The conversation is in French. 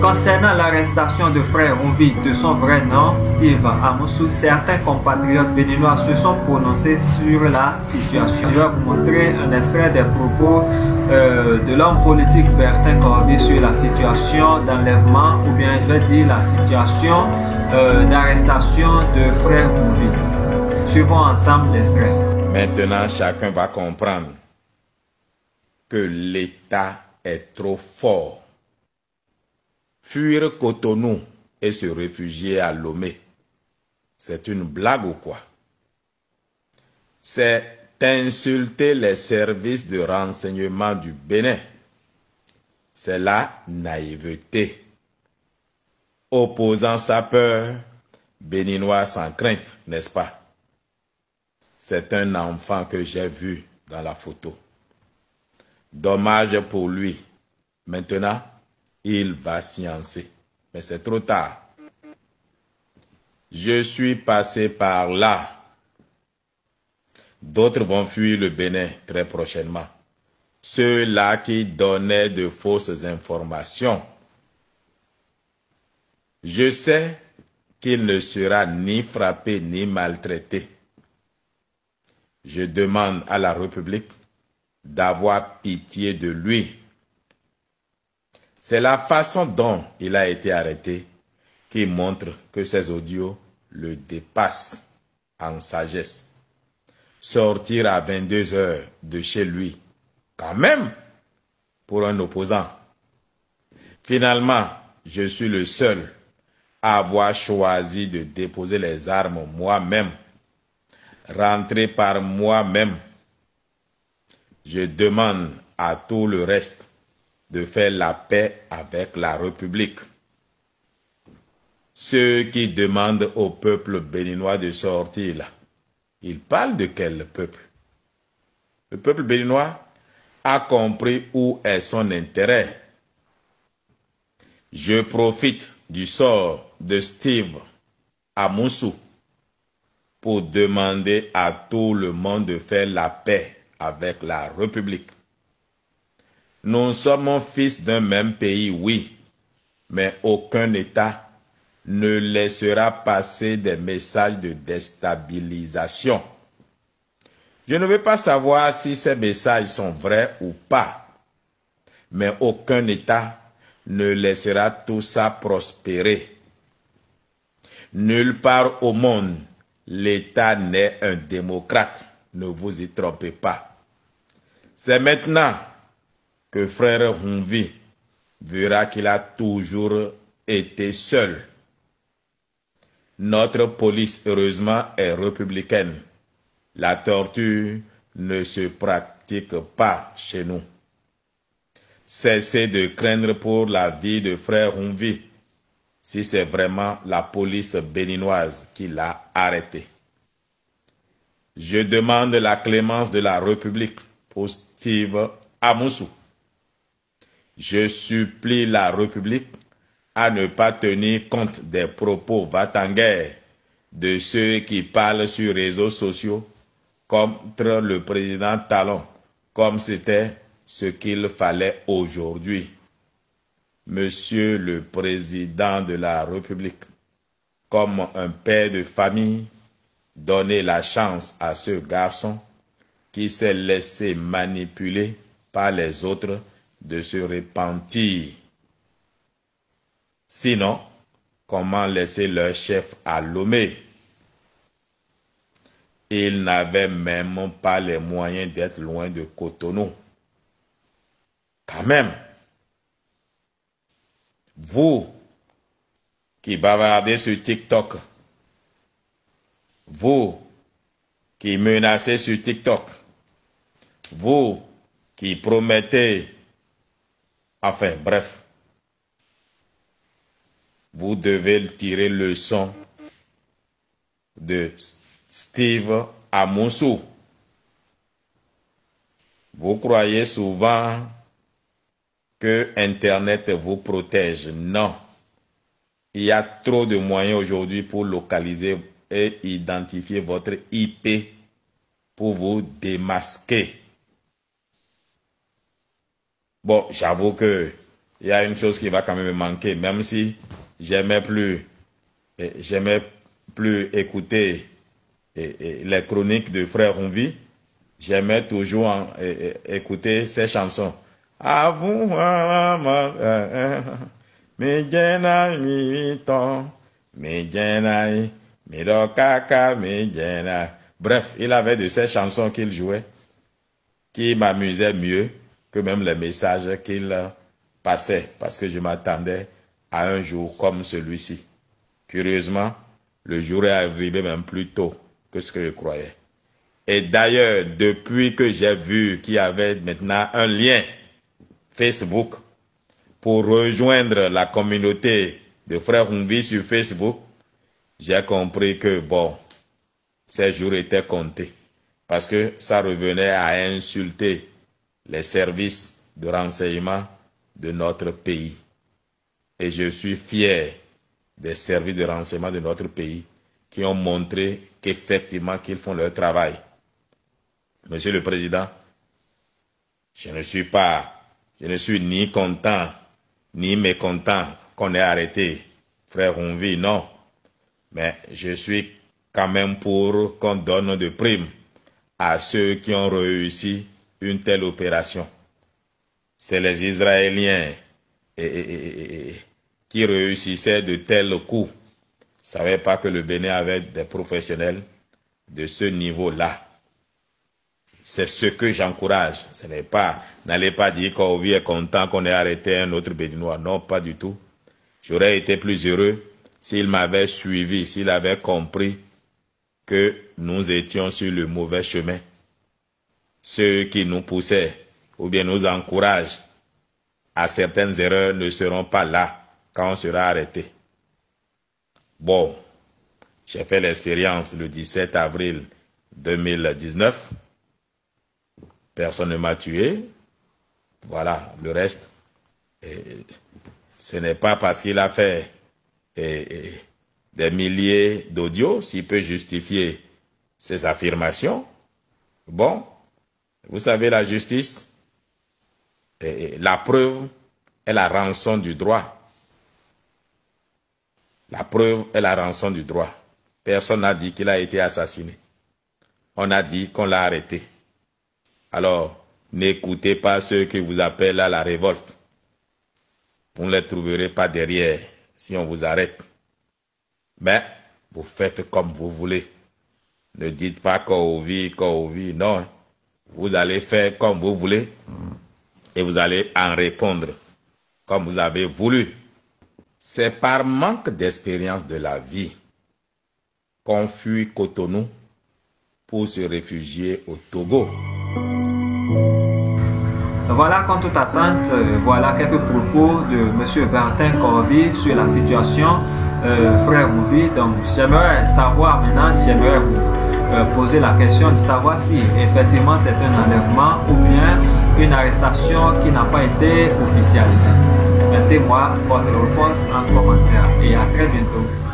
Concernant l'arrestation de frère Humvi de son vrai nom, Steve Amousou, certains compatriotes béninois se sont prononcés sur la situation. Je vais vous montrer un extrait des propos de l'homme politique Bertin Corby sur la situation d'enlèvement, ou bien je vais dire la situation d'arrestation de frère Humvi. Suivons ensemble l'extrait. Maintenant, chacun va comprendre que l'État est trop fort. Fuir Cotonou et se réfugier à Lomé, c'est une blague ou quoi? C'est insulter les services de renseignement du Bénin. C'est la naïveté. Opposant sa peur, béninois sans crainte, n'est-ce pas? C'est un enfant que j'ai vu dans la photo. Dommage pour lui. Maintenant, il va sciencer. Mais c'est trop tard. Je suis passé par là. D'autres vont fuir le Bénin très prochainement. Ceux-là qui donnaient de fausses informations. Je sais qu'il ne sera ni frappé ni maltraité. Je demande à la République d'avoir pitié de lui. C'est la façon dont il a été arrêté qui montre que ces audios le dépassent en sagesse. Sortir à 22 heures de chez lui, quand même, pour un opposant. Finalement, je suis le seul à avoir choisi de déposer les armes moi-même, rentrer par moi-même. Je demande à tout le reste de faire la paix avec la République. Ceux qui demandent au peuple béninois de sortir là, ils parlent de quel peuple? Le peuple béninois a compris où est son intérêt. Je profite du sort de Steve Amousou pour demander à tout le monde de faire la paix avec la République. Nous sommes fils d'un même pays, oui, mais aucun État ne laissera passer des messages de déstabilisation. Je ne veux pas savoir si ces messages sont vrais ou pas, mais aucun État ne laissera tout ça prospérer. Nulle part au monde, l'État n'est un démocrate, ne vous y trompez pas. C'est maintenant que frère Humvi verra qu'il a toujours été seul. Notre police, heureusement, est républicaine. La torture ne se pratique pas chez nous. Cessez de craindre pour la vie de frère Humvi, si c'est vraiment la police béninoise qui l'a arrêté. Je demande la clémence de la République pour Steve Amousou. Je supplie la République à ne pas tenir compte des propos va-t-en-guerre de ceux qui parlent sur les réseaux sociaux contre le président Talon, comme c'était ce qu'il fallait aujourd'hui. Monsieur le Président de la République, comme un père de famille, donnez la chance à ce garçon qui s'est laissé manipuler par les autres de se repentir. Sinon, comment laisser leur chef à Lomé? Ils n'avaient même pas les moyens d'être loin de Cotonou. Quand même, vous qui bavardez sur TikTok, vous qui menacez sur TikTok, vous qui promettez, enfin bref, vous devez tirer leçon de Steve Amousou. Vous croyez souvent que Internet vous protège. Non. Il y a trop de moyens aujourd'hui pour localiser et identifier votre IP pour vous démasquer. Bon, j'avoue que il y a une chose qui va quand même me manquer, même si j'aimais plus écouter les chroniques de Frère Rumvi, j'aimais toujours écouter ses chansons. À vous, bref, il avait de ces chansons qu'il jouait qui m'amusaient mieux que même les messages qu'il passait, parce que je m'attendais à un jour comme celui-ci. Curieusement, le jour est arrivé même plus tôt que ce que je croyais. Et d'ailleurs, depuis que j'ai vu qu'il y avait maintenant un lien Facebook pour rejoindre la communauté de Frère Rumvi sur Facebook, j'ai compris que, bon, ces jours étaient comptés. Parce que ça revenait à insulter les services de renseignement de notre pays. Et je suis fier des services de renseignement de notre pays qui ont montré qu'effectivement qu'ils font leur travail. Monsieur le Président, je ne suis ni content, ni mécontent qu'on ait arrêté Frère Rumvi, non. Mais je suis quand même pour qu'on donne de primes à ceux qui ont réussi une telle opération. C'est les Israéliens qui réussissaient de tels coups. Je ne savais pas que le Bénin avait des professionnels de ce niveau-là. C'est ce que j'encourage. N'allez pas dire qu'Ovi est content qu'on ait arrêté un autre Béninois. Non, pas du tout. J'aurais été plus heureux s'il m'avait suivi, s'il avait compris que nous étions sur le mauvais chemin. Ceux qui nous poussaient ou bien nous encouragent à certaines erreurs ne seront pas là quand on sera arrêté. Bon, j'ai fait l'expérience le 17 avril 2019. Personne ne m'a tué. Voilà, le reste, ce n'est pas parce qu'il a fait des milliers d'audios, s'il peut justifier ses affirmations. Bon, vous savez, la justice, la preuve est la rançon du droit. La preuve est la rançon du droit. Personne n'a dit qu'il a été assassiné. On a dit qu'on l'a arrêté. Alors, n'écoutez pas ceux qui vous appellent à la révolte. Vous ne les trouverez pas derrière si on vous arrête. Mais vous faites comme vous voulez. Ne dites pas qu'Ovi, non. Vous allez faire comme vous voulez et vous allez en répondre comme vous avez voulu. C'est par manque d'expérience de la vie qu'on fuit Cotonou pour se réfugier au Togo. Voilà, contre toute attente, voilà quelques propos de M. Bertin Corby sur la situation Frère Rumvi. Donc j'aimerais savoir maintenant, j'aimerais vous poser la question de savoir si effectivement c'est un enlèvement ou bien une arrestation qui n'a pas été officialisée. Mettez-moi votre réponse en commentaire et à très bientôt.